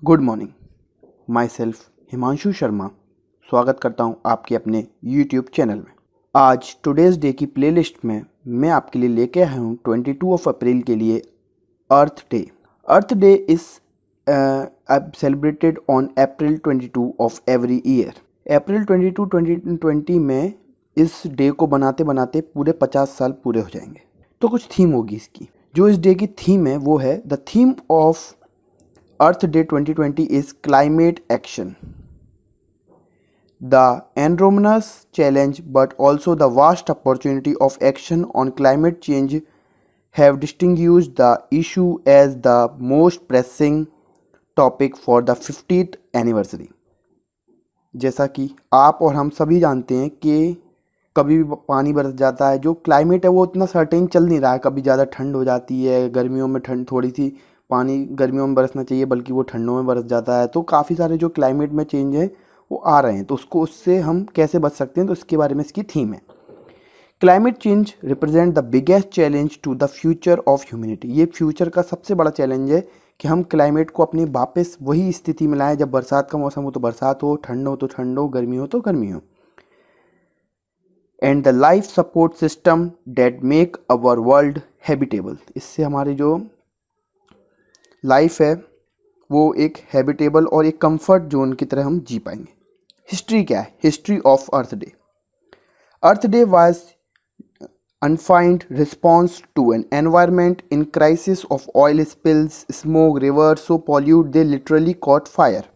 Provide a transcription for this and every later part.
Good morning. My self Himanshu Sharma स्वागत करता हूं आपके अपने यूट्यूब चैनल में। आज टुडेज़ डे की प्लेलिस्ट में मैं आपके लिए लेके आया हूं 22 अप्रैल के लिए earth day. Earth day is celebrated on April 22 of every year. April 22 2020 में इस डे को बनाते बनाते पूरे 50 साल पूरे हो जाएंगे। तो कुछ थीम होगी इसकी। जो इस डे की थीम है वो है the theme of Earth Day 2020 is climate action. The enormous challenge but also the vast opportunity of action on climate change have distinguished the issue as the most pressing topic for the 50th anniversary. जैसा कि आप और हम सभी जानते हैं कि कभी भी पानी बरस जाता है। जो क्लाइमेट है वो इतना सर्टेन चल नहीं रहा है। कभी ज़्यादा ठंड हो जाती है, गर्मियों में ठंड थोड़ी सी पानी गर्मियों में बरसना चाहिए बल्कि वो ठंडों में बरस जाता है। तो काफ़ी सारे जो क्लाइमेट में चेंज है वो आ रहे हैं। तो उससे हम कैसे बच सकते हैं, तो इसके बारे में इसकी थीम है। Climate change represent the biggest challenge to the future of humanity. ये फ्यूचर का सबसे बड़ा चैलेंज है कि हम क्लाइमेट को अपनी वापस वही स्थिति में लाएं। जब बरसात का मौसम हो तो बरसात हो, ठंड हो तो ठंड हो, गर्मी हो तो गर्मी हो। And the life support system that make our world habitable. इससे हमारी जो लाइफ है वो एक हैबिटेबल और एक कंफर्ट जोन की तरह हम जी पाएंगे। हिस्ट्री क्या है? History of earth day. Earth day was unified response to an environment in crisis of oil spills, smoke, river so pollute they literally caught fire.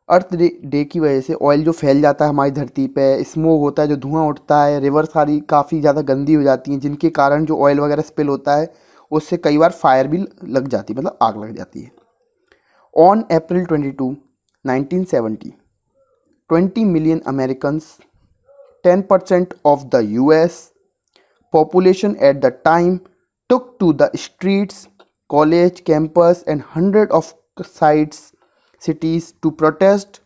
Earth day की वजह से ऑयल जो फैल जाता है हमारी धरती पे, स्मोक होता है, जो धुआं उठता है, रिवर सारी काफ़ी ज़्यादा गंदी हो जाती हैं, जिनके कारण जो ऑयल वगैरह स्पिल होता है उससे कई बार फायर भी लग जाती है, मतलब आग लग जाती है। On April 22, 1970, 20 million American, 10% of the US population at the time took to the streets, college campus and 100 of sites cities to protest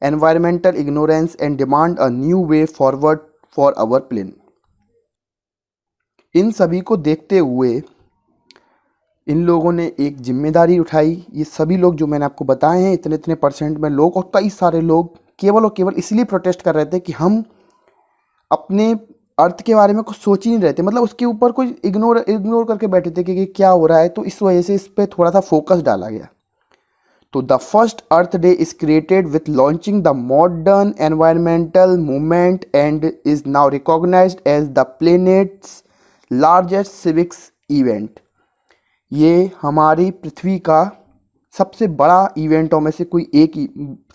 environmental ignorance and demand a new way forward for our planet. इन सभी को देखते हुए इन लोगों ने एक जिम्मेदारी उठाई। ये सभी लोग जो मैंने आपको बताए हैं, इतने इतने परसेंट में लोग और कई सारे लोग केवल और केवल इसलिए प्रोटेस्ट कर रहे थे कि हम अपने अर्थ के बारे में कुछ सोच ही नहीं रहे थे। मतलब उसके ऊपर कोई इग्नोर करके बैठे थे कि क्या हो रहा है। तो इस वजह से इस पर थोड़ा सा फोकस डाला गया। तो the first earth day is created with launching the modern environmental movement and is now recognised as the planet's largest civics event. ये हमारी पृथ्वी का सबसे बड़ा इवेंटों में से कोई एक,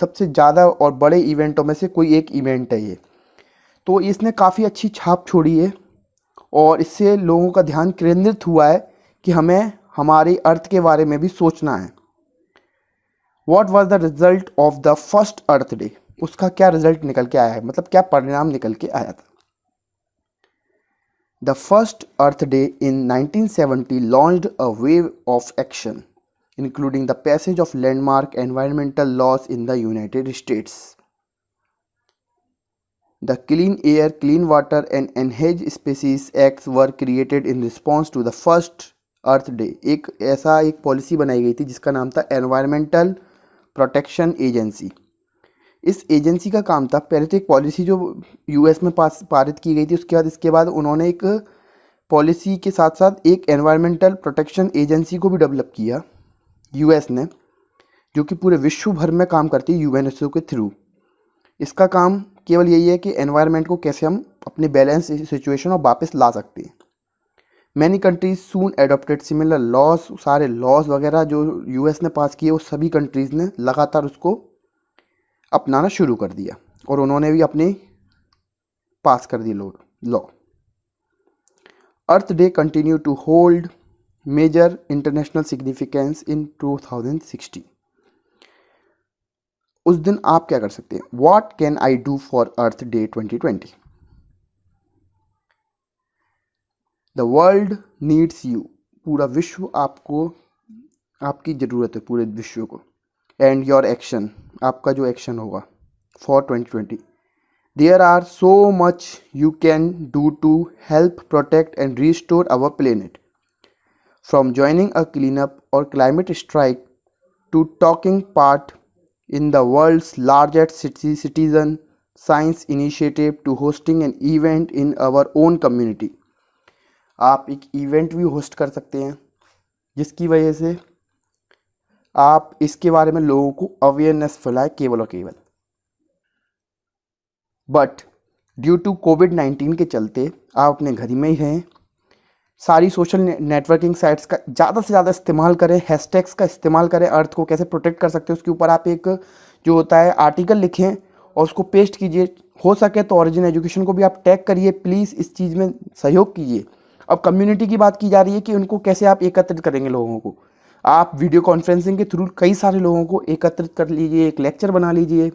सबसे ज़्यादा और बड़े इवेंटों में से कोई एक इवेंट है ये। तो इसने काफ़ी अच्छी छाप छोड़ी है और इससे लोगों का ध्यान केंद्रित हुआ है कि हमें हमारे अर्थ के बारे में भी सोचना है। What was the result of the first Earth Day? उसका क्या रिजल्ट निकल के आया है, मतलब क्या परिणाम निकल के आया था। The first Earth Day in 1970 launched a wave of action, including the passage of landmark environmental laws in the United States. The Clean Air, Clean Water and Endangered Species Acts were created in response to the first Earth Day. एक policy बनाई गई थी जिसका नाम था environmental protection agency. इस agency का काम था, पहले तो एक पॉलिसी जो यूएस में पारित की गई थी, इसके बाद उन्होंने एक पॉलिसी के साथ साथ एक एनवायरमेंटल प्रोटेक्शन एजेंसी को भी डेवलप किया यूएस ने, जो कि पूरे विश्व भर में काम करती है यूएनएसओ के थ्रू। इसका काम केवल यही है कि एनवायरनमेंट को कैसे हम अपने बैलेंस सिचुएशन और वापस ला सकते हैं। मैनी कंट्रीज सून एडोप्टेड सिमिलर लॉज। सारे लॉज वगैरह जो यूएस ने पास किए वो सभी कंट्रीज़ ने लगातार उसको अपनाना शुरू कर दिया और उन्होंने भी अपने पास कर दिए law. Earth day continue to hold major international significance in 2016। उस दिन आप क्या कर सकते हैं? What can I do for earth day 2020? The world needs you. पूरा विश्व आपको, आपकी ज़रूरत है पूरे विश्व को। एंड योर एक्शन, आपका जो एक्शन होगा for 2020। There are so much you can do to help protect and restore our planet, from joining a clean up or climate strike to taking part in the world's largest citizen science initiative to hosting an event in our own community। आप एक event भी host कर सकते हैं जिसकी वजह से आप इसके बारे में लोगों को अवेयरनेस फैलाए केवल और केवल। बट ड्यू टू कोविड-19 के चलते आप अपने घर में ही रहें, सारी सोशल नेटवर्किंग साइट्स का ज़्यादा से ज़्यादा इस्तेमाल करें, हैशटैग्स का इस्तेमाल करें, अर्थ को कैसे प्रोटेक्ट कर सकते हैं उसके ऊपर आप एक जो होता है आर्टिकल लिखें और उसको पेस्ट कीजिए। हो सके तो ओरिजिन एजुकेशन को भी आप टैग करिए, प्लीज़ इस चीज़ में सहयोग कीजिए। अब कम्युनिटी की बात की जा रही है कि उनको कैसे आप एकत्रित करेंगे लोगों को। आप वीडियो कॉन्फ्रेंसिंग के थ्रू कई सारे लोगों को एकत्रित कर लीजिए, एक लेक्चर बना लीजिए।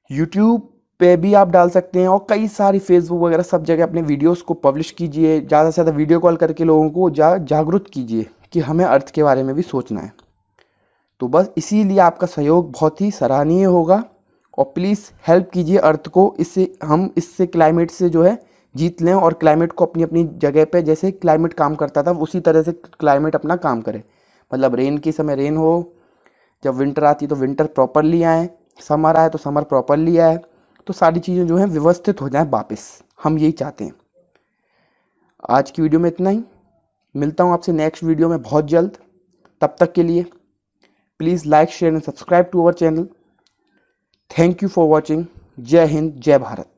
यूट्यूब पे भी आप डाल सकते हैं और कई सारी फेसबुक वगैरह सब जगह अपने वीडियोस को पब्लिश कीजिए। ज़्यादा से ज़्यादा वीडियो कॉल करके लोगों को जागरूक कीजिए कि हमें अर्थ के बारे में भी सोचना है। तो बस इसीलिए आपका सहयोग बहुत ही सराहनीय होगा और प्लीज़ हेल्प कीजिए अर्थ को। इससे क्लाइमेट से जो है जीत लें और क्लाइमेट को अपनी अपनी जगह पे जैसे क्लाइमेट काम करता था उसी तरह से क्लाइमेट अपना काम करे। मतलब रेन के समय रेन हो, जब विंटर आती तो विंटर प्रॉपरली आए, समर आए तो समर प्रॉपरली आए, तो सारी चीज़ें जो हैं व्यवस्थित हो जाएं वापस। हम यही चाहते हैं। आज की वीडियो में इतना ही। मिलता हूँ आपसे नेक्स्ट वीडियो में बहुत जल्द। तब तक के लिए please like share and subscribe to our channel. Thank you for watching. जय हिंद, जय भारत।